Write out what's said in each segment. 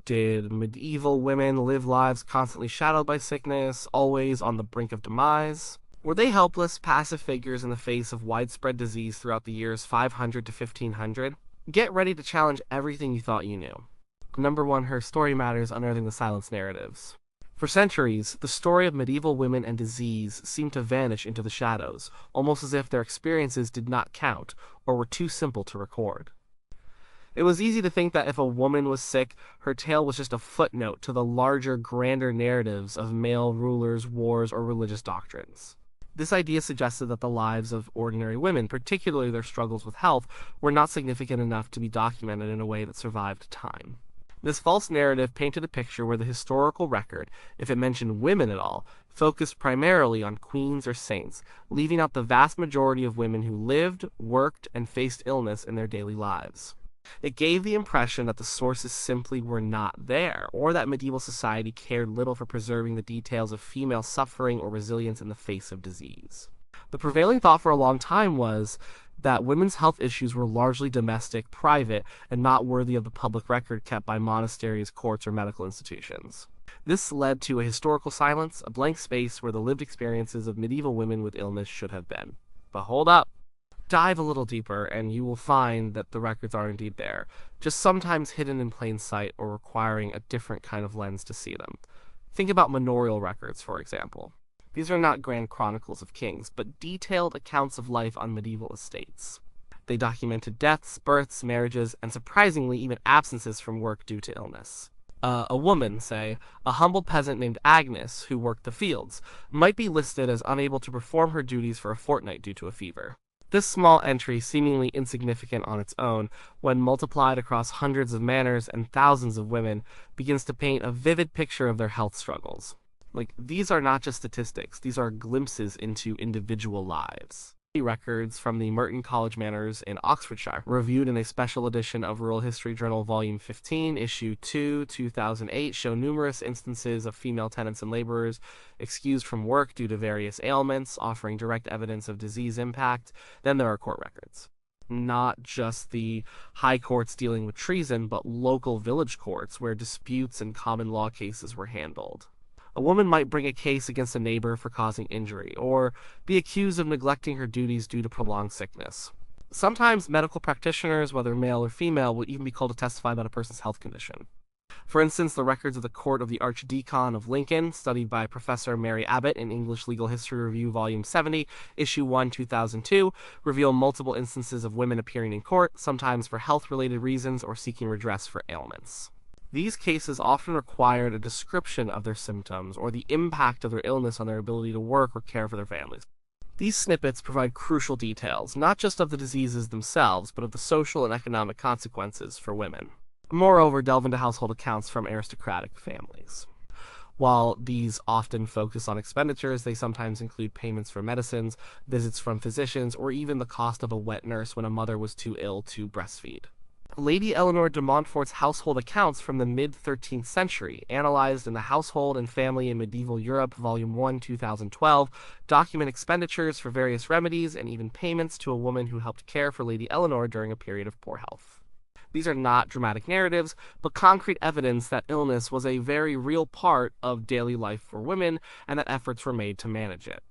Did medieval women live lives constantly shadowed by sickness, always on the brink of demise? Were they helpless, passive figures in the face of widespread disease throughout the years 500 to 1500? Get ready to challenge everything you thought you knew. Number 1, Her Story Matters: Unearthing the Silence Narratives. For centuries, the story of medieval women and disease seemed to vanish into the shadows, almost as if their experiences did not count or were too simple to record. It was easy to think that if a woman was sick, her tale was just a footnote to the larger, grander narratives of male rulers, wars, or religious doctrines. This idea suggested that the lives of ordinary women, particularly their struggles with health, were not significant enough to be documented in a way that survived time. This false narrative painted a picture where the historical record, if it mentioned women at all, focused primarily on queens or saints, leaving out the vast majority of women who lived, worked, and faced illness in their daily lives. It gave the impression that the sources simply were not there, or that medieval society cared little for preserving the details of female suffering or resilience in the face of disease. The prevailing thought for a long time was that women's health issues were largely domestic, private, and not worthy of the public record kept by monasteries, courts, or medical institutions. This led to a historical silence, a blank space where the lived experiences of medieval women with illness should have been. But hold up! Dive a little deeper, and you will find that the records are indeed there, just sometimes hidden in plain sight or requiring a different kind of lens to see them. Think about manorial records, for example. These are not grand chronicles of kings, but detailed accounts of life on medieval estates. They documented deaths, births, marriages, and surprisingly even absences from work due to illness. A woman, say, a humble peasant named Agnes, who worked the fields, might be listed as unable to perform her duties for a fortnight due to a fever. This small entry, seemingly insignificant on its own, when multiplied across hundreds of manors and thousands of women, begins to paint a vivid picture of their health struggles. These are not just statistics, these are glimpses into individual lives. Records from the Merton College Manors in Oxfordshire, reviewed in a special edition of Rural History Journal Volume 15, Issue 2, 2008, show numerous instances of female tenants and laborers excused from work due to various ailments, offering direct evidence of disease impact. Then there are court records. Not just the high courts dealing with treason, but local village courts where disputes and common law cases were handled. A woman might bring a case against a neighbor for causing injury, or be accused of neglecting her duties due to prolonged sickness. Sometimes medical practitioners, whether male or female, will even be called to testify about a person's health condition. For instance, the records of the Court of the Archdeacon of Lincoln, studied by Professor Mary Abbott in English Legal History Review Volume 70, Issue 1, 2002, reveal multiple instances of women appearing in court, sometimes for health-related reasons or seeking redress for ailments. These cases often required a description of their symptoms or the impact of their illness on their ability to work or care for their families. These snippets provide crucial details, not just of the diseases themselves, but of the social and economic consequences for women. Moreover, delve into household accounts from aristocratic families. While these often focus on expenditures, they sometimes include payments for medicines, visits from physicians, or even the cost of a wet nurse when a mother was too ill to breastfeed. Lady Eleanor de Montfort's household accounts from the mid-13th century, analyzed in the Household and Family in Medieval Europe, Volume 1, 2012, document expenditures for various remedies and even payments to a woman who helped care for Lady Eleanor during a period of poor health. These are not dramatic narratives, but concrete evidence that illness was a very real part of daily life for women and that efforts were made to manage it.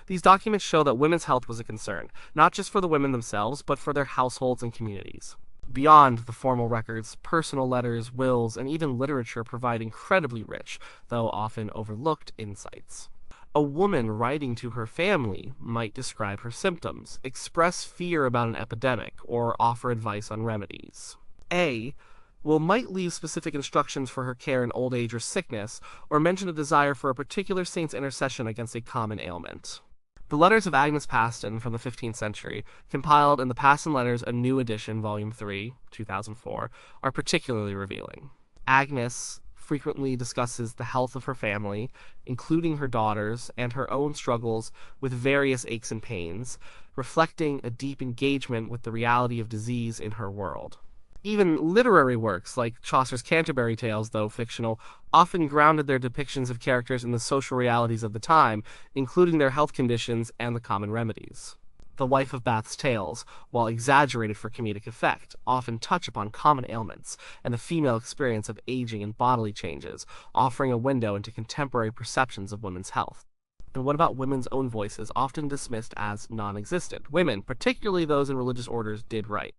These documents show that women's health was a concern, not just for the women themselves, but for their households and communities. Beyond the formal records, personal letters, wills, and even literature provide incredibly rich, though often overlooked, insights. A woman writing to her family might describe her symptoms, express fear about an epidemic, or offer advice on remedies. Might leave specific instructions for her care in old age or sickness, or mention a desire for a particular saint's intercession against a common ailment. The letters of Agnes Paston from the 15th century, compiled in the Paston Letters, a new edition, Volume 3, 2004, are particularly revealing. Agnes frequently discusses the health of her family, including her daughters, and her own struggles with various aches and pains, reflecting a deep engagement with the reality of disease in her world. Even literary works, like Chaucer's Canterbury Tales, though fictional, often grounded their depictions of characters in the social realities of the time, including their health conditions and the common remedies. The wife of Bath's tales, while exaggerated for comedic effect, often touch upon common ailments and the female experience of aging and bodily changes, offering a window into contemporary perceptions of women's health. And what about women's own voices, often dismissed as non-existent? Women, particularly those in religious orders, did write.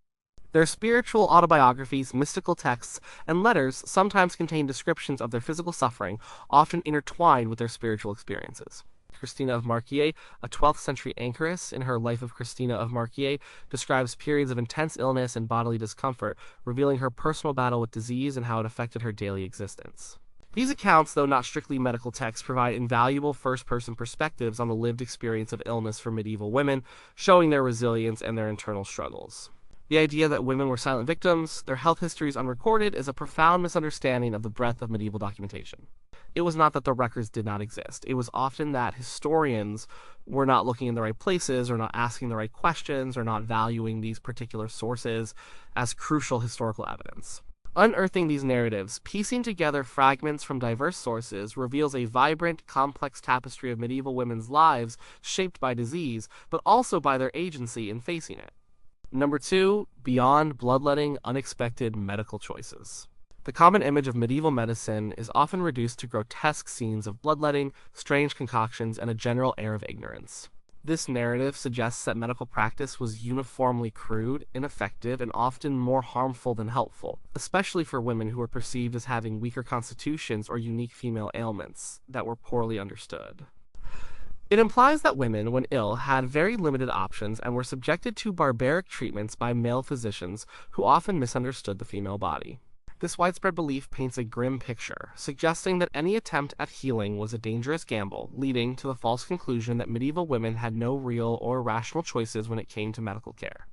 Their spiritual autobiographies, mystical texts, and letters sometimes contain descriptions of their physical suffering, often intertwined with their spiritual experiences. Christina of Marquier, a 12th century anchoress, in her Life of Christina of Marquier, describes periods of intense illness and bodily discomfort, revealing her personal battle with disease and how it affected her daily existence. These accounts, though not strictly medical texts, provide invaluable first-person perspectives on the lived experience of illness for medieval women, showing their resilience and their internal struggles. The idea that women were silent victims, their health histories unrecorded, is a profound misunderstanding of the breadth of medieval documentation. It was not that the records did not exist. It was often that historians were not looking in the right places, or not asking the right questions, or not valuing these particular sources as crucial historical evidence. Unearthing these narratives, piecing together fragments from diverse sources, reveals a vibrant, complex tapestry of medieval women's lives shaped by disease, but also by their agency in facing it. Number 2, beyond bloodletting, unexpected medical choices. The common image of medieval medicine is often reduced to grotesque scenes of bloodletting, strange concoctions, and a general air of ignorance. This narrative suggests that medical practice was uniformly crude, ineffective, and often more harmful than helpful, especially for women who were perceived as having weaker constitutions or unique female ailments that were poorly understood. It implies that women, when ill, had very limited options and were subjected to barbaric treatments by male physicians who often misunderstood the female body. This widespread belief paints a grim picture, suggesting that any attempt at healing was a dangerous gamble, leading to the false conclusion that medieval women had no real or rational choices when it came to medical care.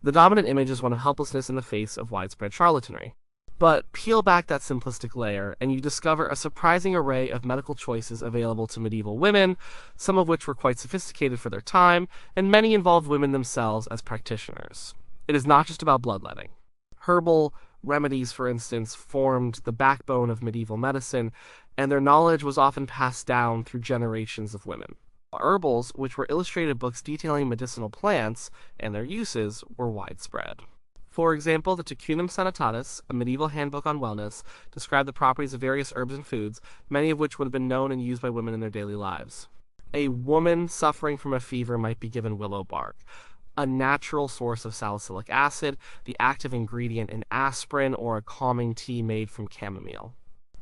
The dominant image is one of helplessness in the face of widespread charlatanry. But peel back that simplistic layer, and you discover a surprising array of medical choices available to medieval women, some of which were quite sophisticated for their time, and many involved women themselves as practitioners. It is not just about bloodletting. Herbal remedies, for instance, formed the backbone of medieval medicine, and their knowledge was often passed down through generations of women. Herbals, which were illustrated books detailing medicinal plants and their uses, were widespread. For example, the Tecunum Sanitatis, a medieval handbook on wellness, described the properties of various herbs and foods, many of which would have been known and used by women in their daily lives. A woman suffering from a fever might be given willow bark, a natural source of salicylic acid, the active ingredient in aspirin, or a calming tea made from chamomile.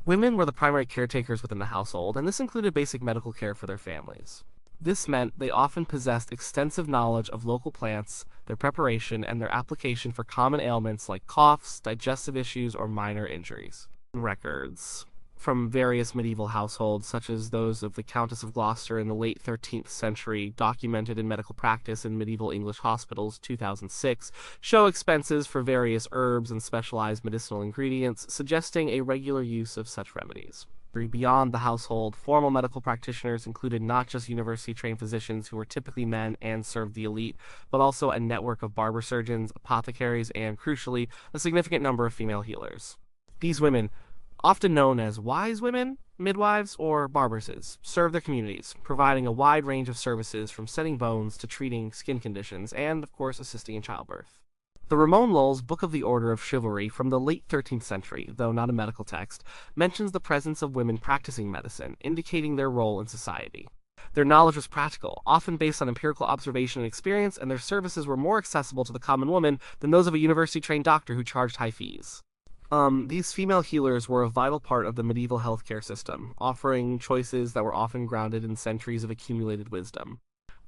Women were the primary caretakers within the household, and this included basic medical care for their families. This meant they often possessed extensive knowledge of local plants, their preparation, and their application for common ailments like coughs, digestive issues, or minor injuries. Records from various medieval households, such as those of the Countess of Gloucester in the late 13th century, documented in medical practice in medieval English hospitals 2006, show expenses for various herbs and specialized medicinal ingredients, suggesting a regular use of such remedies. Beyond the household, formal medical practitioners included not just university-trained physicians who were typically men and served the elite, but also a network of barber surgeons, apothecaries, and, crucially, a significant number of female healers. These women, often known as wise women, midwives, or barberesses, serve their communities, providing a wide range of services from setting bones to treating skin conditions and, of course, assisting in childbirth. The Ramon Lull's Book of the Order of Chivalry from the late 13th century, though not a medical text, mentions the presence of women practicing medicine, indicating their role in society. Their knowledge was practical, often based on empirical observation and experience, and their services were more accessible to the common woman than those of a university-trained doctor who charged high fees. These female healers were a vital part of the medieval healthcare system, offering choices that were often grounded in centuries of accumulated wisdom.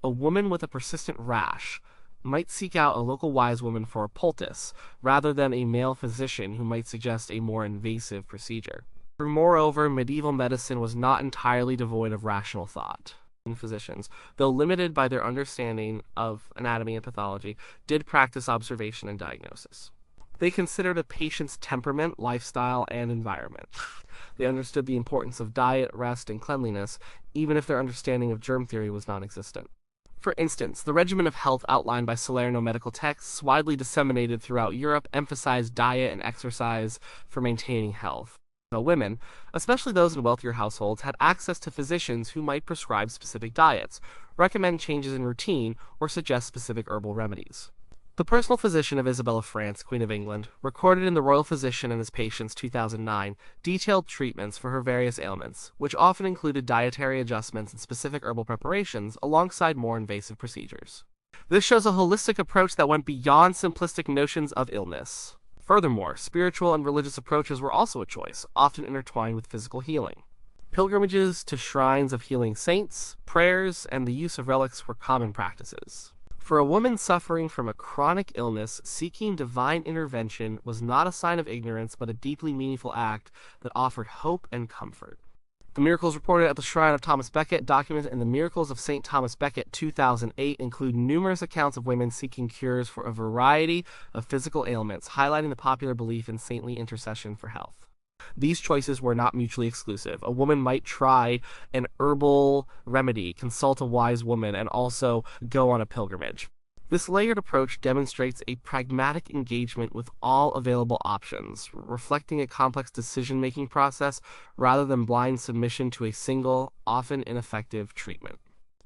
A woman with a persistent rash might seek out a local wise woman for a poultice, rather than a male physician who might suggest a more invasive procedure. Moreover, medieval medicine was not entirely devoid of rational thought. Physicians, though limited by their understanding of anatomy and pathology, did practice observation and diagnosis. They considered a patient's temperament, lifestyle, and environment. They understood the importance of diet, rest, and cleanliness, even if their understanding of germ theory was non-existent. For instance, the regimen of health outlined by Salerno medical texts, widely disseminated throughout Europe, emphasized diet and exercise for maintaining health. Women, especially those in wealthier households, had access to physicians who might prescribe specific diets, recommend changes in routine, or suggest specific herbal remedies. The personal physician of Isabella of France, Queen of England, recorded in the Royal Physician and His Patients 2009 detailed treatments for her various ailments, which often included dietary adjustments and specific herbal preparations alongside more invasive procedures. This shows a holistic approach that went beyond simplistic notions of illness. Furthermore, spiritual and religious approaches were also a choice, often intertwined with physical healing. Pilgrimages to shrines of healing saints, prayers, and the use of relics were common practices. For a woman suffering from a chronic illness, seeking divine intervention was not a sign of ignorance but a deeply meaningful act that offered hope and comfort. The miracles reported at the shrine of Thomas Becket, documented in the Miracles of St. Thomas Becket 2008, include numerous accounts of women seeking cures for a variety of physical ailments, highlighting the popular belief in saintly intercession for health. These choices were not mutually exclusive. A woman might try an herbal remedy, consult a wise woman, and also go on a pilgrimage. This layered approach demonstrates a pragmatic engagement with all available options, reflecting a complex decision-making process rather than blind submission to a single, often ineffective treatment.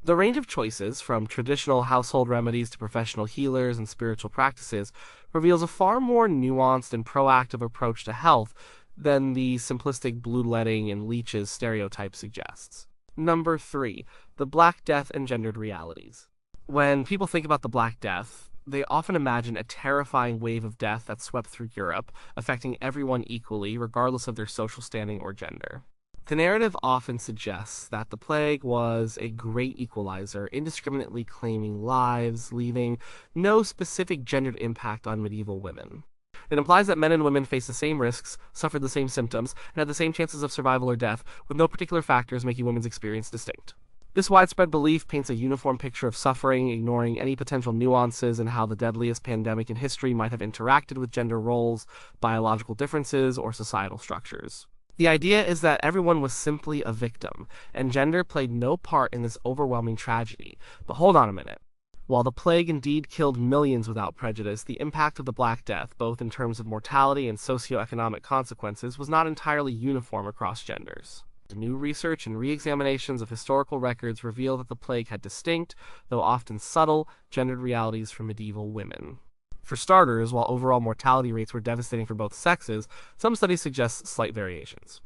The range of choices, from traditional household remedies to professional healers and spiritual practices, reveals a far more nuanced and proactive approach to health than the simplistic bloodletting and leeches stereotype suggests. Number 3. The Black Death and Gendered Realities. When people think about the Black Death, they often imagine a terrifying wave of death that swept through Europe, affecting everyone equally, regardless of their social standing or gender. The narrative often suggests that the plague was a great equalizer, indiscriminately claiming lives, leaving no specific gendered impact on medieval women. It implies that men and women faced the same risks, suffered the same symptoms, and had the same chances of survival or death, with no particular factors making women's experience distinct. This widespread belief paints a uniform picture of suffering, ignoring any potential nuances in how the deadliest pandemic in history might have interacted with gender roles, biological differences, or societal structures. The idea is that everyone was simply a victim, and gender played no part in this overwhelming tragedy. But hold on a minute. While the plague indeed killed millions without prejudice, the impact of the Black Death, both in terms of mortality and socioeconomic consequences, was not entirely uniform across genders. New research and re-examinations of historical records reveal that the plague had distinct, though often subtle, gendered realities for medieval women. For starters, while overall mortality rates were devastating for both sexes, some studies suggest slight variations.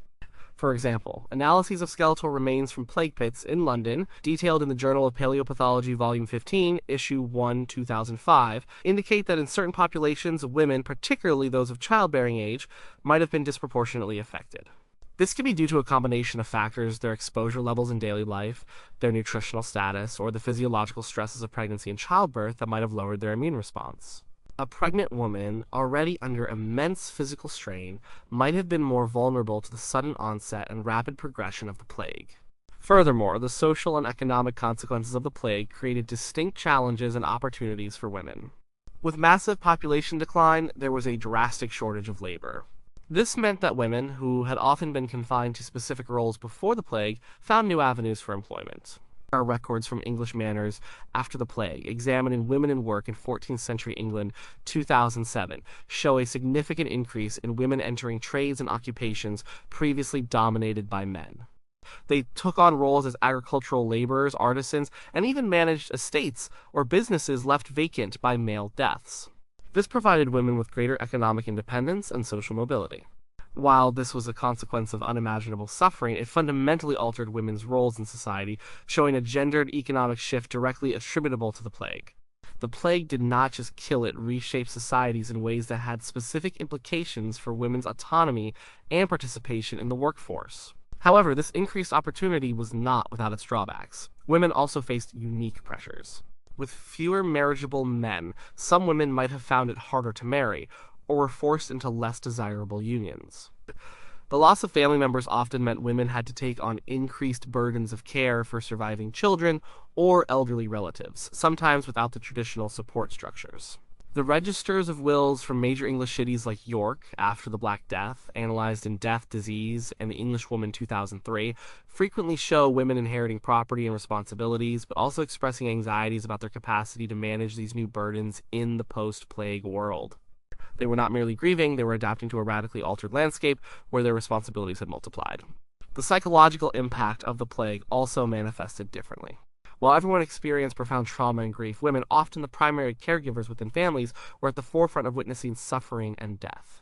For example, analyses of skeletal remains from plague pits in London, detailed in the Journal of Paleopathology Volume 15, Issue 1, 2005, indicate that in certain populations, women, particularly those of childbearing age, might have been disproportionately affected. This can be due to a combination of factors: their exposure levels in daily life, their nutritional status, or the physiological stresses of pregnancy and childbirth that might have lowered their immune response. A pregnant woman, already under immense physical strain, might have been more vulnerable to the sudden onset and rapid progression of the plague. Furthermore, the social and economic consequences of the plague created distinct challenges and opportunities for women. With massive population decline, there was a drastic shortage of labor. This meant that women, who had often been confined to specific roles before the plague, found new avenues for employment. Our records from English manors after the plague, examining women in work in 14th century England 2007, show a significant increase in women entering trades and occupations previously dominated by men. They took on roles as agricultural laborers, artisans, and even managed estates or businesses left vacant by male deaths. This provided women with greater economic independence and social mobility. While this was a consequence of unimaginable suffering, it fundamentally altered women's roles in society, showing a gendered economic shift directly attributable to the plague. The plague did not just kill it, reshaped societies in ways that had specific implications for women's autonomy and participation in the workforce. However, this increased opportunity was not without its drawbacks. Women also faced unique pressures. With fewer marriageable men, some women might have found it harder to marry, or were forced into less desirable unions. The loss of family members often meant women had to take on increased burdens of care for surviving children or elderly relatives, sometimes without the traditional support structures. The registers of wills from major English cities like York, after the Black Death, analyzed in Death, Disease, and the English Woman 2003, frequently show women inheriting property and responsibilities, but also expressing anxieties about their capacity to manage these new burdens in the post-plague world. They were not merely grieving, they were adapting to a radically altered landscape where their responsibilities had multiplied. The psychological impact of the plague also manifested differently. While everyone experienced profound trauma and grief, women, often the primary caregivers within families, were at the forefront of witnessing suffering and death.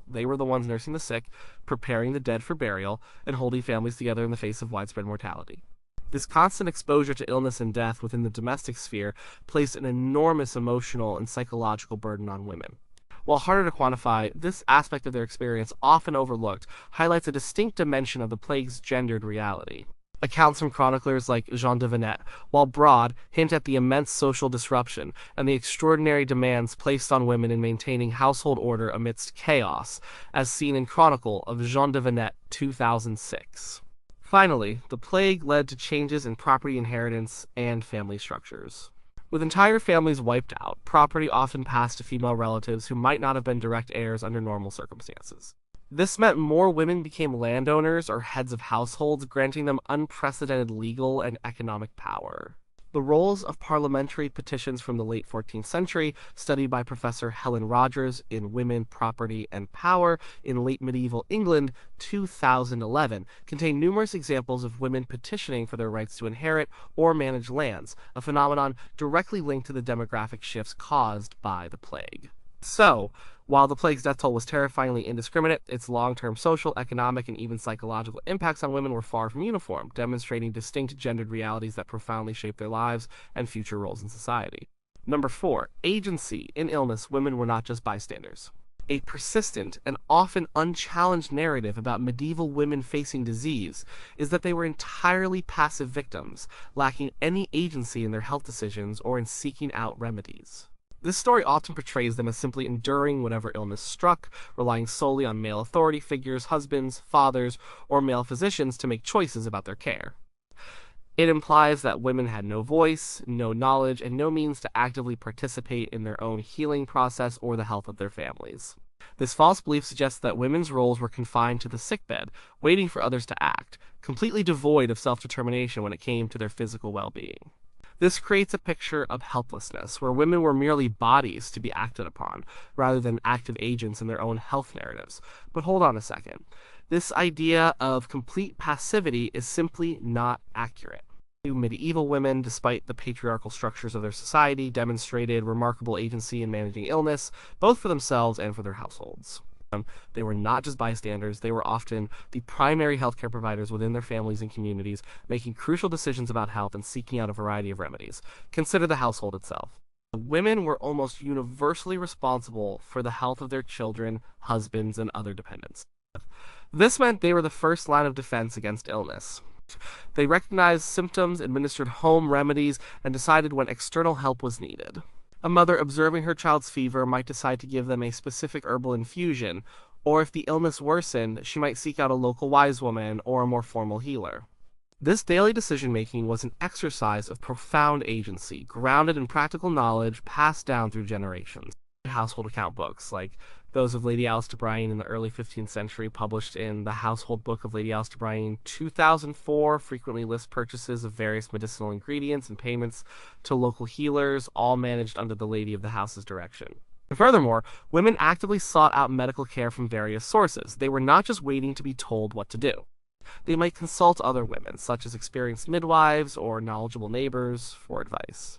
They were the ones nursing the sick, preparing the dead for burial, and holding families together in the face of widespread mortality. This constant exposure to illness and death within the domestic sphere placed an enormous emotional and psychological burden on women. While harder to quantify, this aspect of their experience, often overlooked, highlights a distinct dimension of the plague's gendered reality. Accounts from chroniclers like Jean de Venette, while broad, hint at the immense social disruption and the extraordinary demands placed on women in maintaining household order amidst chaos, as seen in Chronicle of Jean de Venette, 2006. Finally, the plague led to changes in property inheritance and family structures. With entire families wiped out, property often passed to female relatives who might not have been direct heirs under normal circumstances. This meant more women became landowners or heads of households, granting them unprecedented legal and economic power. The roles of parliamentary petitions from the late 14th century, studied by Professor Helen Rogers in Women, Property, and Power in Late Medieval England, 2011, contain numerous examples of women petitioning for their rights to inherit or manage lands, a phenomenon directly linked to the demographic shifts caused by the plague. So, while the plague's death toll was terrifyingly indiscriminate, its long-term social, economic, and even psychological impacts on women were far from uniform, demonstrating distinct gendered realities that profoundly shaped their lives and future roles in society. Number 4. Agency. In illness, women were not just bystanders. A persistent and often unchallenged narrative about medieval women facing disease is that they were entirely passive victims, lacking any agency in their health decisions or in seeking out remedies. This story often portrays them as simply enduring whatever illness struck, relying solely on male authority figures, husbands, fathers, or male physicians to make choices about their care. It implies that women had no voice, no knowledge, and no means to actively participate in their own healing process or the health of their families. This false belief suggests that women's roles were confined to the sickbed, waiting for others to act, completely devoid of self-determination when it came to their physical well-being. This creates a picture of helplessness, where women were merely bodies to be acted upon, rather than active agents in their own health narratives. But hold on a second. This idea of complete passivity is simply not accurate. Medieval women, despite the patriarchal structures of their society, demonstrated remarkable agency in managing illness, both for themselves and for their households. They were not just bystanders, they were often the primary healthcare providers within their families and communities, making crucial decisions about health and seeking out a variety of remedies. Consider the household itself. Women were almost universally responsible for the health of their children, husbands, and other dependents. This meant they were the first line of defense against illness. They recognized symptoms, administered home remedies, and decided when external help was needed. A mother observing her child's fever might decide to give them a specific herbal infusion, or if the illness worsened, she might seek out a local wise woman or a more formal healer. This daily decision-making was an exercise of profound agency, grounded in practical knowledge passed down through generations. Household account books, like those of Lady Alice de Brienne in the early 15th century, published in the Household Book of Lady Alice de Brienne 2004, frequently list purchases of various medicinal ingredients and payments to local healers, all managed under the Lady of the House's direction. Furthermore, women actively sought out medical care from various sources. They were not just waiting to be told what to do. They might consult other women, such as experienced midwives or knowledgeable neighbors, for advice.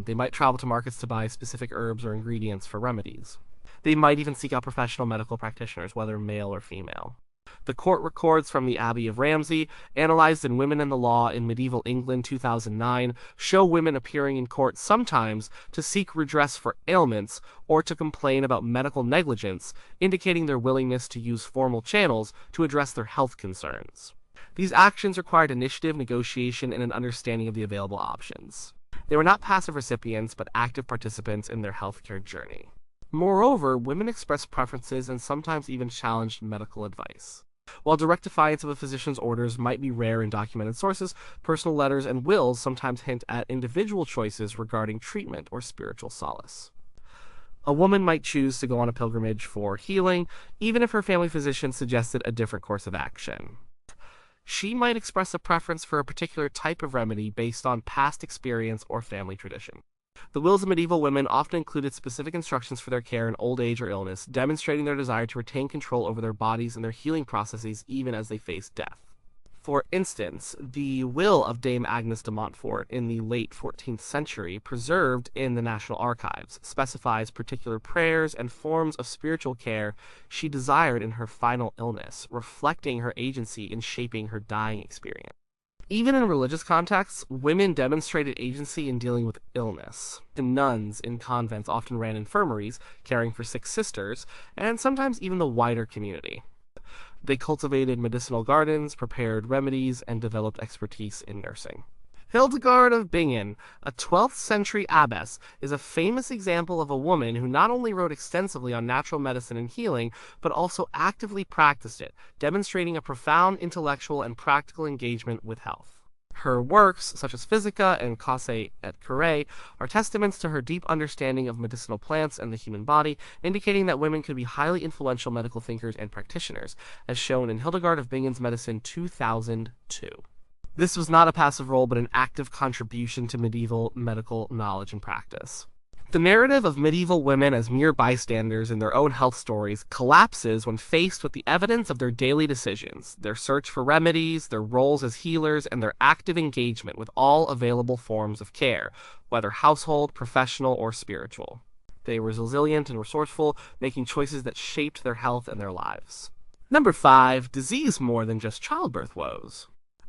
They might travel to markets to buy specific herbs or ingredients for remedies. They might even seek out professional medical practitioners, whether male or female. The court records from the Abbey of Ramsey, analyzed in Women and the Law in Medieval England 2009, show women appearing in court sometimes to seek redress for ailments or to complain about medical negligence, indicating their willingness to use formal channels to address their health concerns. These actions required initiative, negotiation, and an understanding of the available options. They were not passive recipients, but active participants in their healthcare journey. Moreover, women expressed preferences and sometimes even challenged medical advice. While direct defiance of a physician's orders might be rare in documented sources, personal letters and wills sometimes hint at individual choices regarding treatment or spiritual solace. A woman might choose to go on a pilgrimage for healing, even if her family physician suggested a different course of action. She might express a preference for a particular type of remedy based on past experience or family tradition. The wills of medieval women often included specific instructions for their care in old age or illness, demonstrating their desire to retain control over their bodies and their healing processes even as they faced death. For instance, the will of Dame Agnes de Montfort in the late 14th century, preserved in the National Archives, specifies particular prayers and forms of spiritual care she desired in her final illness, reflecting her agency in shaping her dying experience. Even in religious contexts, women demonstrated agency in dealing with illness. The nuns in convents often ran infirmaries, caring for sick sisters, and sometimes even the wider community. They cultivated medicinal gardens, prepared remedies, and developed expertise in nursing. Hildegard of Bingen, a 12th century abbess, is a famous example of a woman who not only wrote extensively on natural medicine and healing, but also actively practiced it, demonstrating a profound intellectual and practical engagement with health. Her works, such as Physica and Causae et Curae, are testaments to her deep understanding of medicinal plants and the human body, indicating that women could be highly influential medical thinkers and practitioners, as shown in Hildegard of Bingen's Medicine 2002. This was not a passive role, but an active contribution to medieval medical knowledge and practice. The narrative of medieval women as mere bystanders in their own health stories collapses when faced with the evidence of their daily decisions, their search for remedies, their roles as healers, and their active engagement with all available forms of care, whether household, professional, or spiritual. They were resilient and resourceful, making choices that shaped their health and their lives. Number 5. Disease more than just childbirth woes.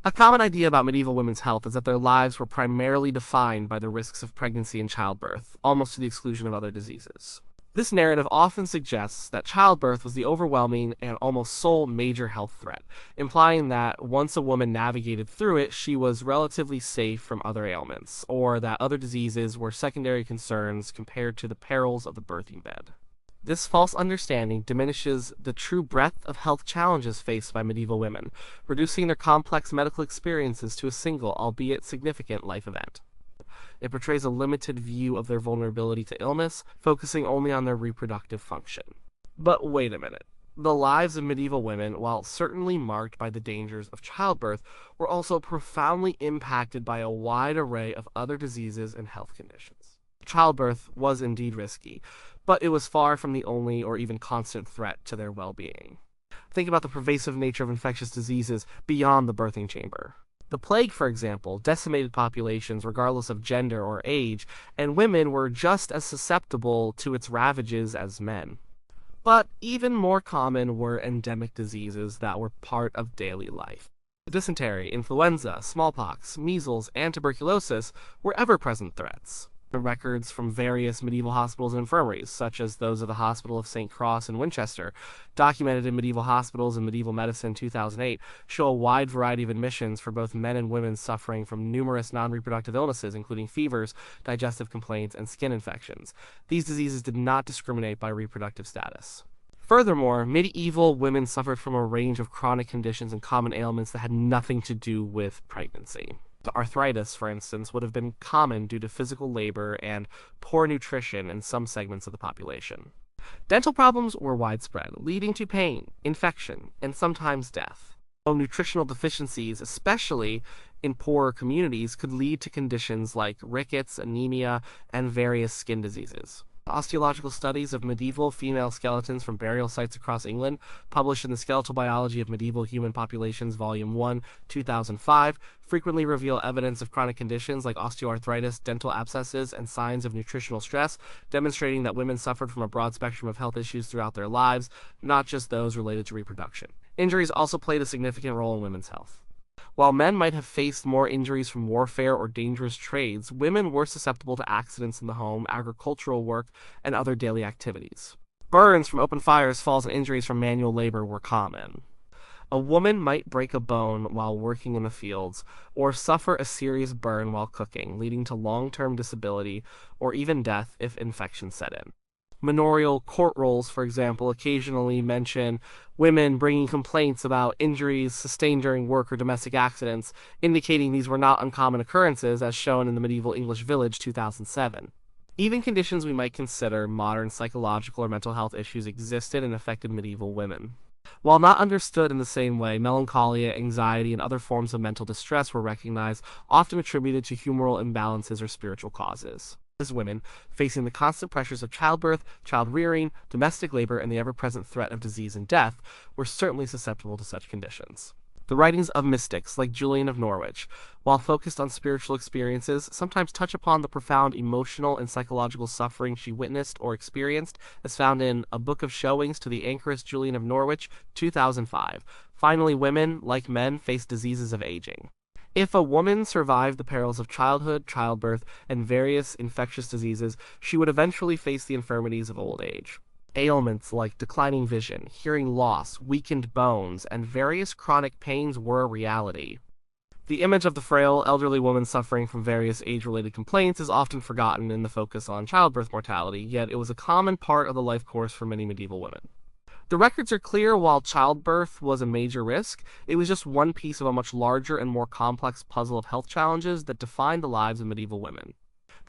A common idea about medieval women's health is that their lives were primarily defined by the risks of pregnancy and childbirth, almost to the exclusion of other diseases. This narrative often suggests that childbirth was the overwhelming and almost sole major health threat, implying that once a woman navigated through it, she was relatively safe from other ailments, or that other diseases were secondary concerns compared to the perils of the birthing bed. This false understanding diminishes the true breadth of health challenges faced by medieval women, reducing their complex medical experiences to a single, albeit significant, life event. It portrays a limited view of their vulnerability to illness, focusing only on their reproductive function. But wait a minute. The lives of medieval women, while certainly marked by the dangers of childbirth, were also profoundly impacted by a wide array of other diseases and health conditions. Childbirth was indeed risky, but it was far from the only or even constant threat to their well-being. Think about the pervasive nature of infectious diseases beyond the birthing chamber. The plague, for example, decimated populations regardless of gender or age, and women were just as susceptible to its ravages as men. But even more common were endemic diseases that were part of daily life. Dysentery, influenza, smallpox, measles, and tuberculosis were ever-present threats. Records from various medieval hospitals and infirmaries, such as those of the Hospital of St. Cross in Winchester, documented in Medieval Hospitals and Medieval Medicine 2008, show a wide variety of admissions for both men and women suffering from numerous non-reproductive illnesses, including fevers, digestive complaints, and skin infections. These diseases did not discriminate by reproductive status. Furthermore, medieval women suffered from a range of chronic conditions and common ailments that had nothing to do with pregnancy. Arthritis, for instance, would have been common due to physical labor and poor nutrition in some segments of the population. Dental problems were widespread, leading to pain, infection, and sometimes death. While nutritional deficiencies, especially in poorer communities, could lead to conditions like rickets, anemia, and various skin diseases. Osteological studies of medieval female skeletons from burial sites across England, published in the Skeletal Biology of Medieval Human Populations, Volume 1, 2005, frequently reveal evidence of chronic conditions like osteoarthritis, dental abscesses, and signs of nutritional stress, demonstrating that women suffered from a broad spectrum of health issues throughout their lives, not just those related to reproduction. Injuries also played a significant role in women's health. While men might have faced more injuries from warfare or dangerous trades, women were susceptible to accidents in the home, agricultural work, and other daily activities. Burns from open fires, falls, and injuries from manual labor were common. A woman might break a bone while working in the fields, or suffer a serious burn while cooking, leading to long-term disability or even death if infection set in. Manorial court rolls, for example, occasionally mention women bringing complaints about injuries sustained during work or domestic accidents, indicating these were not uncommon occurrences, as shown in the Medieval English Village 2007. Even conditions we might consider modern psychological or mental health issues existed and affected medieval women. While not understood in the same way, melancholia, anxiety, and other forms of mental distress were recognized, often attributed to humoral imbalances or spiritual causes. As women, facing the constant pressures of childbirth, child rearing, domestic labor, and the ever-present threat of disease and death, were certainly susceptible to such conditions. The writings of mystics like Julian of Norwich, while focused on spiritual experiences, sometimes touch upon the profound emotional and psychological suffering she witnessed or experienced, as found in A Book of Showings to the Anchoress Julian of Norwich, 2005. Finally, women, like men, face diseases of aging. If a woman survived the perils of childhood, childbirth, and various infectious diseases, she would eventually face the infirmities of old age. Ailments like declining vision, hearing loss, weakened bones, and various chronic pains were a reality. The image of the frail, elderly woman suffering from various age-related complaints is often forgotten in the focus on childbirth mortality, yet it was a common part of the life course for many medieval women. The records are clear. While childbirth was a major risk, it was just one piece of a much larger and more complex puzzle of health challenges that defined the lives of medieval women.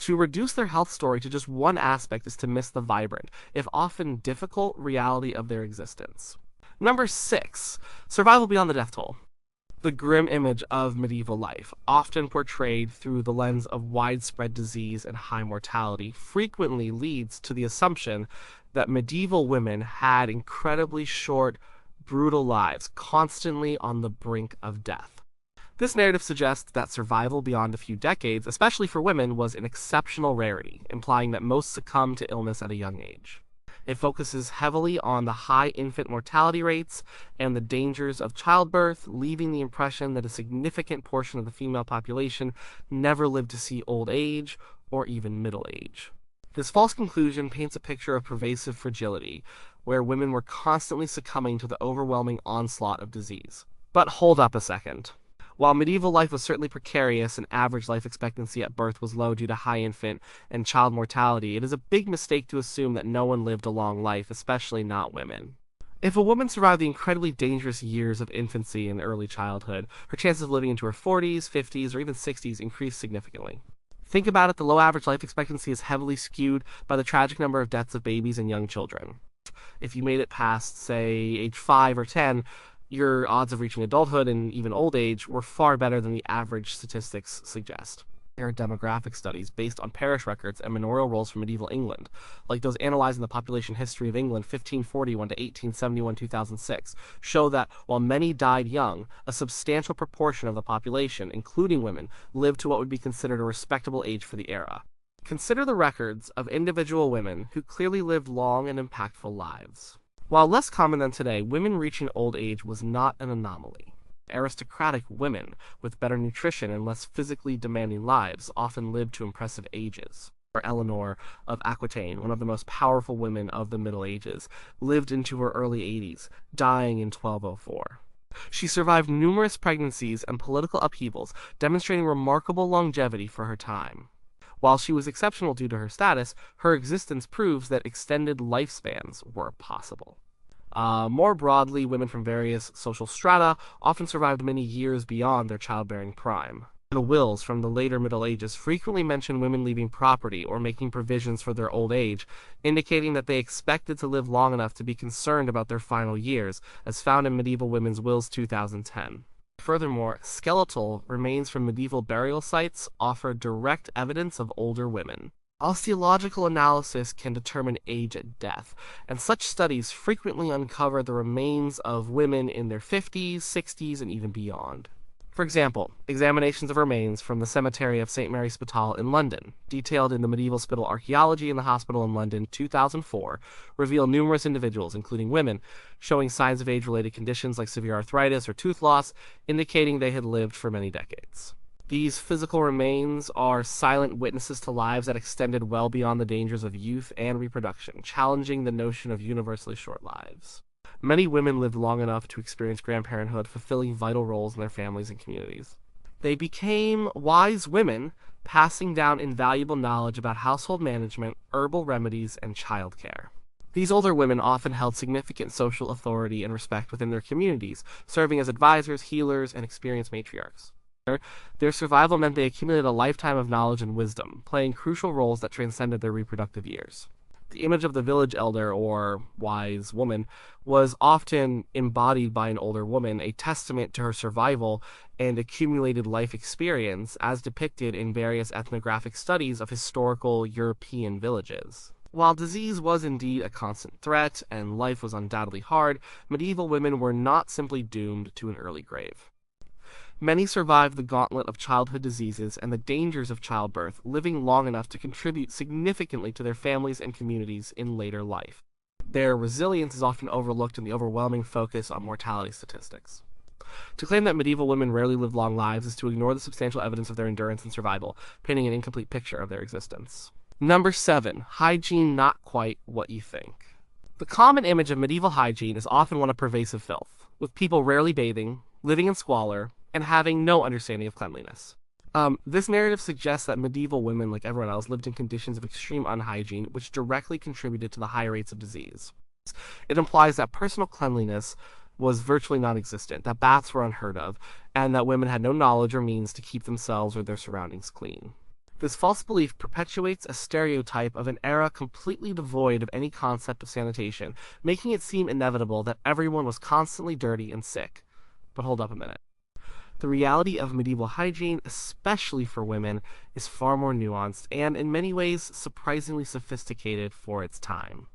To reduce their health story to just one aspect is to miss the vibrant, if often difficult, reality of their existence. Number 6. Survival beyond the death toll. The grim image of medieval life, often portrayed through the lens of widespread disease and high mortality, frequently leads to the assumption that medieval women had incredibly short, brutal lives, constantly on the brink of death. This narrative suggests that survival beyond a few decades, especially for women, was an exceptional rarity, implying that most succumbed to illness at a young age. It focuses heavily on the high infant mortality rates and the dangers of childbirth, leaving the impression that a significant portion of the female population never lived to see old age or even middle age. This false conclusion paints a picture of pervasive fragility, where women were constantly succumbing to the overwhelming onslaught of disease. But hold up a second. While medieval life was certainly precarious and average life expectancy at birth was low due to high infant and child mortality, it is a big mistake to assume that no one lived a long life, especially not women. If a woman survived the incredibly dangerous years of infancy and early childhood, her chances of living into her 40s, 50s, or even 60s increased significantly. Think about it, the low average life expectancy is heavily skewed by the tragic number of deaths of babies and young children. If you made it past, say, age 5 or 10, your odds of reaching adulthood and even old age were far better than the average statistics suggest. There are demographic studies based on parish records and manorial rolls from medieval England, like those analyzing the population history of England 1541 to 1871-2006, show that while many died young, a substantial proportion of the population, including women, lived to what would be considered a respectable age for the era. Consider the records of individual women who clearly lived long and impactful lives. While less common than today, women reaching old age was not an anomaly. Aristocratic women with better nutrition and less physically demanding lives often lived to impressive ages. Eleanor of Aquitaine, one of the most powerful women of the Middle Ages, lived into her early 80s, dying in 1204. She survived numerous pregnancies and political upheavals, demonstrating remarkable longevity for her time. While she was exceptional due to her status, her existence proves that extended lifespans were possible. More broadly, women from various social strata often survived many years beyond their childbearing prime. The wills from the later Middle Ages frequently mention women leaving property or making provisions for their old age, indicating that they expected to live long enough to be concerned about their final years, as found in Medieval Women's Wills 2010. Furthermore, skeletal remains from medieval burial sites offer direct evidence of older women. Osteological analysis can determine age at death, and such studies frequently uncover the remains of women in their 50s, 60s, and even beyond. For example, examinations of remains from the cemetery of St. Mary's Spital in London, detailed in the Medieval Spital Archaeology in the Hospital in London 2004, reveal numerous individuals, including women, showing signs of age-related conditions like severe arthritis or tooth loss, indicating they had lived for many decades. These physical remains are silent witnesses to lives that extended well beyond the dangers of youth and reproduction, challenging the notion of universally short lives. Many women lived long enough to experience grandparenthood, fulfilling vital roles in their families and communities. They became wise women, passing down invaluable knowledge about household management, herbal remedies, and childcare. These older women often held significant social authority and respect within their communities, serving as advisors, healers, and experienced matriarchs. Their survival meant they accumulated a lifetime of knowledge and wisdom, playing crucial roles that transcended their reproductive years. The image of the village elder or wise woman was often embodied by an older woman, a testament to her survival and accumulated life experience as depicted in various ethnographic studies of historical European villages. While disease was indeed a constant threat and life was undoubtedly hard, medieval women were not simply doomed to an early grave. Many survived the gauntlet of childhood diseases and the dangers of childbirth, living long enough to contribute significantly to their families and communities in later life. Their resilience is often overlooked in the overwhelming focus on mortality statistics. To claim that medieval women rarely lived long lives is to ignore the substantial evidence of their endurance and survival, painting an incomplete picture of their existence. Number 7. Hygiene not quite what you think. The common image of medieval hygiene is often one of pervasive filth, with people rarely bathing, living in squalor, and having no understanding of cleanliness. This narrative suggests that medieval women, like everyone else, lived in conditions of extreme unhygiene, which directly contributed to the high rates of disease. It implies that personal cleanliness was virtually non-existent, that baths were unheard of, and that women had no knowledge or means to keep themselves or their surroundings clean. This false belief perpetuates a stereotype of an era completely devoid of any concept of sanitation, making it seem inevitable that everyone was constantly dirty and sick. But hold up a minute. The reality of medieval hygiene, especially for women, is far more nuanced and, in many ways, surprisingly sophisticated for its time.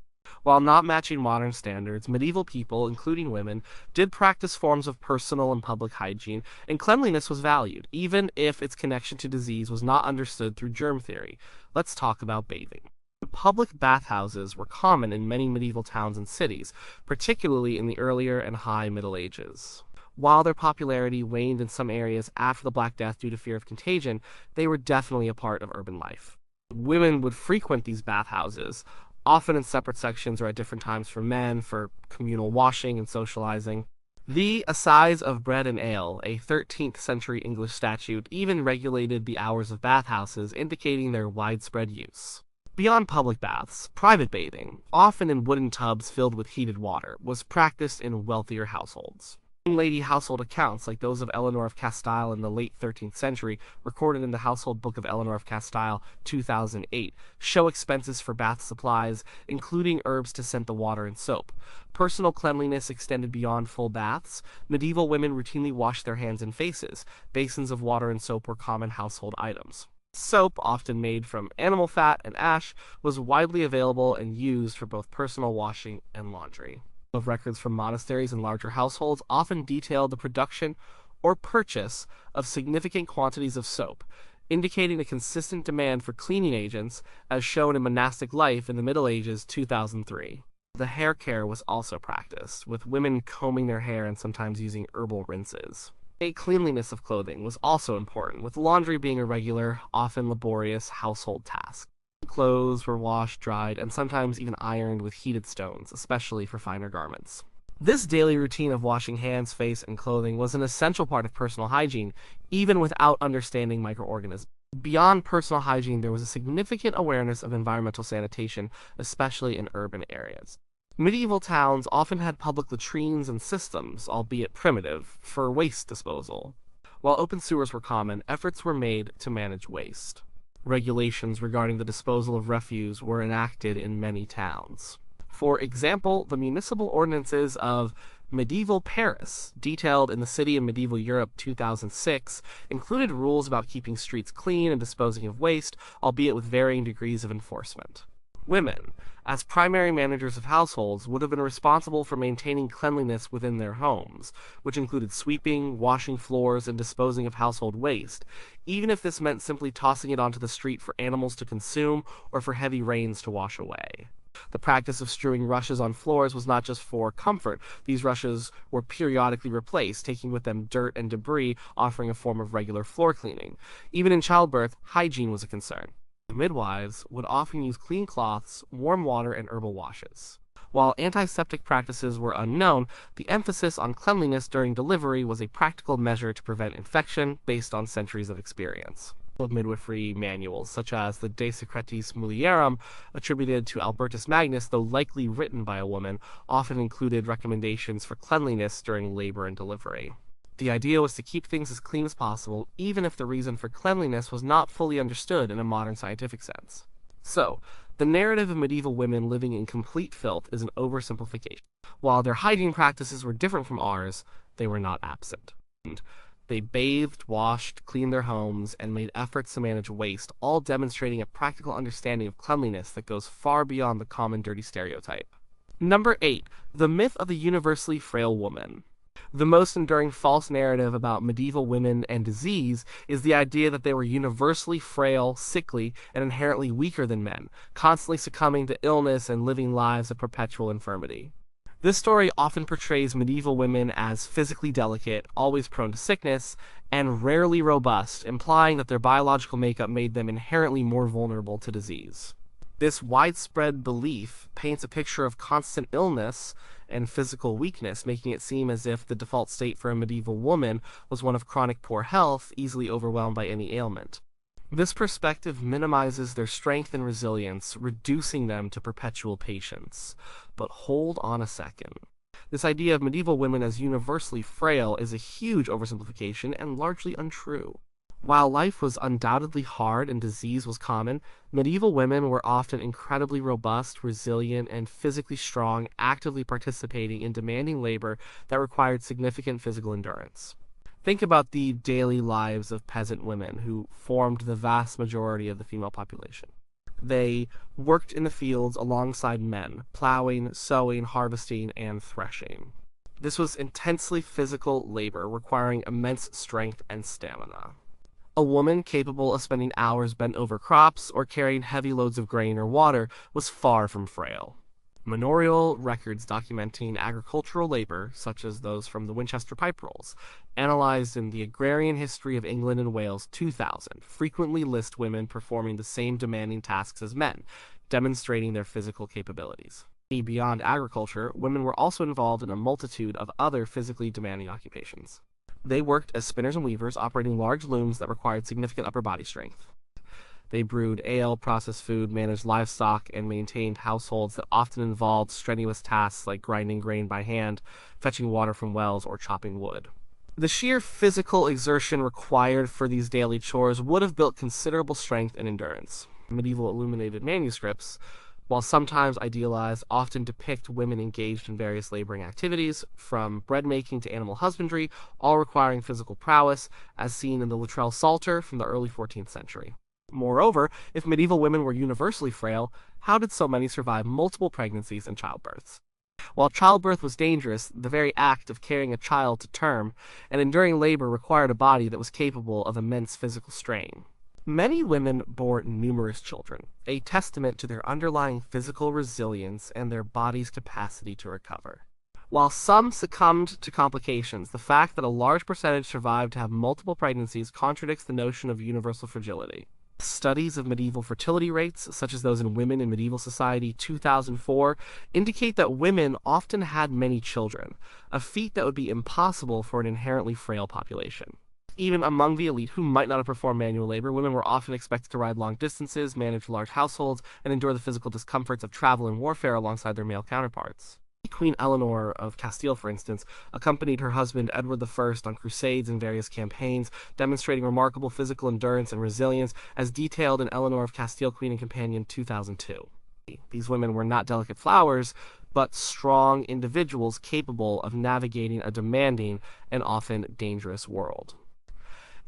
While not matching modern standards, medieval people, including women, did practice forms of personal and public hygiene, and cleanliness was valued, even if its connection to disease was not understood through germ theory. Let's talk about bathing. Public bathhouses were common in many medieval towns and cities, particularly in the earlier and high Middle Ages. While their popularity waned in some areas after the Black Death due to fear of contagion, they were definitely a part of urban life. Women would frequent these bathhouses, often in separate sections or at different times for men, for communal washing and socializing. The Assize of Bread and Ale, a 13th century English statute, even regulated the hours of bathhouses, indicating their widespread use. Beyond public baths, private bathing, often in wooden tubs filled with heated water, was practiced in wealthier households. Lady household accounts, like those of Eleanor of Castile in the late 13th century, recorded in the Household Book of Eleanor of Castile, 2008, show expenses for bath supplies, including herbs to scent the water and soap. Personal cleanliness extended beyond full baths. Medieval women routinely washed their hands and faces. Basins of water and soap were common household items. Soap, often made from animal fat and ash, was widely available and used for both personal washing and laundry. Of records from monasteries and larger households often detailed the production or purchase of significant quantities of soap, indicating a consistent demand for cleaning agents, as shown in monastic life in the Middle Ages 2003. The hair care was also practiced, with women combing their hair and sometimes using herbal rinses. A cleanliness of clothing was also important, with laundry being a regular, often laborious household task. Clothes were washed, dried, and sometimes even ironed with heated stones, especially for finer garments. This daily routine of washing hands, face, and clothing was an essential part of personal hygiene, even without understanding microorganisms. Beyond personal hygiene, there was a significant awareness of environmental sanitation, especially in urban areas. Medieval towns often had public latrines and systems, albeit primitive, for waste disposal. While open sewers were common, efforts were made to manage waste. Regulations regarding the disposal of refuse were enacted in many towns. For example, the municipal ordinances of medieval Paris, detailed in The City of Medieval Europe 2006, included rules about keeping streets clean and disposing of waste, albeit with varying degrees of enforcement. Women, as primary managers of households, would have been responsible for maintaining cleanliness within their homes, which included sweeping, washing floors, and disposing of household waste, even if this meant simply tossing it onto the street for animals to consume or for heavy rains to wash away. The practice of strewing rushes on floors was not just for comfort. These rushes were periodically replaced, taking with them dirt and debris, offering a form of regular floor cleaning. Even in childbirth, hygiene was a concern. Midwives would often use clean cloths, warm water, and herbal washes. While antiseptic practices were unknown, the emphasis on cleanliness during delivery was a practical measure to prevent infection based on centuries of experience. Midwifery manuals, such as the De Secretis Mulierum, attributed to Albertus Magnus, though likely written by a woman, often included recommendations for cleanliness during labor and delivery. The idea was to keep things as clean as possible, even if the reason for cleanliness was not fully understood in a modern scientific sense. So, The narrative of medieval women living in complete filth is an oversimplification. While their hygiene practices were different from ours, they were not absent. They bathed, washed, cleaned their homes, and made efforts to manage waste, all demonstrating a practical understanding of cleanliness that goes far beyond the common dirty stereotype. Number 8. The myth of the universally frail woman. The most enduring false narrative about medieval women and disease is the idea that they were universally frail, sickly, and inherently weaker than men, constantly succumbing to illness and living lives of perpetual infirmity. This story often portrays medieval women as physically delicate, always prone to sickness, and rarely robust, implying that their biological makeup made them inherently more vulnerable to disease. This widespread belief paints a picture of constant illness and physical weakness, making it seem as if the default state for a medieval woman was one of chronic poor health, easily overwhelmed by any ailment. This perspective minimizes their strength and resilience, reducing them to perpetual patience. But hold on a second. This idea of medieval women as universally frail is a huge oversimplification and largely untrue. While life was undoubtedly hard and disease was common, medieval women were often incredibly robust, resilient, and physically strong, actively participating in demanding labor that required significant physical endurance. Think about the daily lives of peasant women who formed the vast majority of the female population. They worked in the fields alongside men, plowing, sowing, harvesting, and threshing. This was intensely physical labor requiring immense strength and stamina. A woman capable of spending hours bent over crops or carrying heavy loads of grain or water was far from frail. Manorial records documenting agricultural labor, such as those from the Winchester pipe rolls, analyzed in the Agrarian History of England and Wales 2000, frequently list women performing the same demanding tasks as men, demonstrating their physical capabilities. Beyond agriculture, women were also involved in a multitude of other physically demanding occupations. They worked as spinners and weavers, operating large looms that required significant upper body strength. They brewed ale, processed food, managed livestock, and maintained households that often involved strenuous tasks like grinding grain by hand, fetching water from wells, or chopping wood. The sheer physical exertion required for these daily chores would have built considerable strength and endurance. Medieval illuminated manuscripts, while sometimes idealized, often depict women engaged in various laboring activities, from bread making to animal husbandry, all requiring physical prowess, as seen in the Luttrell Psalter from the early 14th century. Moreover, if medieval women were universally frail, how did so many survive multiple pregnancies and childbirths? While childbirth was dangerous, the very act of carrying a child to term and enduring labor required a body that was capable of immense physical strain. Many women bore numerous children, a testament to their underlying physical resilience and their body's capacity to recover. While some succumbed to complications, the fact that a large percentage survived to have multiple pregnancies contradicts the notion of universal fragility. Studies of medieval fertility rates, such as those in Women in Medieval Society 2004, indicate that women often had many children, a feat that would be impossible for an inherently frail population. Even among the elite who might not have performed manual labor, women were often expected to ride long distances, manage large households, and endure the physical discomforts of travel and warfare alongside their male counterparts. Queen Eleanor of Castile, for instance, accompanied her husband Edward I on crusades and various campaigns, demonstrating remarkable physical endurance and resilience, as detailed in Eleanor of Castile, Queen and Companion 2002. These women were not delicate flowers, but strong individuals capable of navigating a demanding and often dangerous world.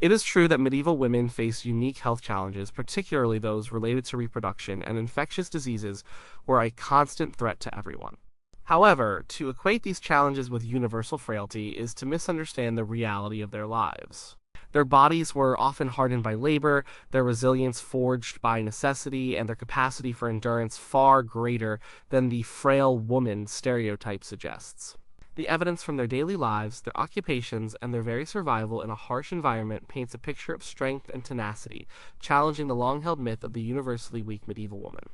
It is true that medieval women faced unique health challenges, particularly those related to reproduction, and infectious diseases were a constant threat to everyone. However, to equate these challenges with universal frailty is to misunderstand the reality of their lives. Their bodies were often hardened by labor, their resilience forged by necessity, and their capacity for endurance far greater than the frail woman stereotype suggests. The evidence from their daily lives, their occupations, and their very survival in a harsh environment paints a picture of strength and tenacity, challenging the long-held myth of the universally weak medieval woman.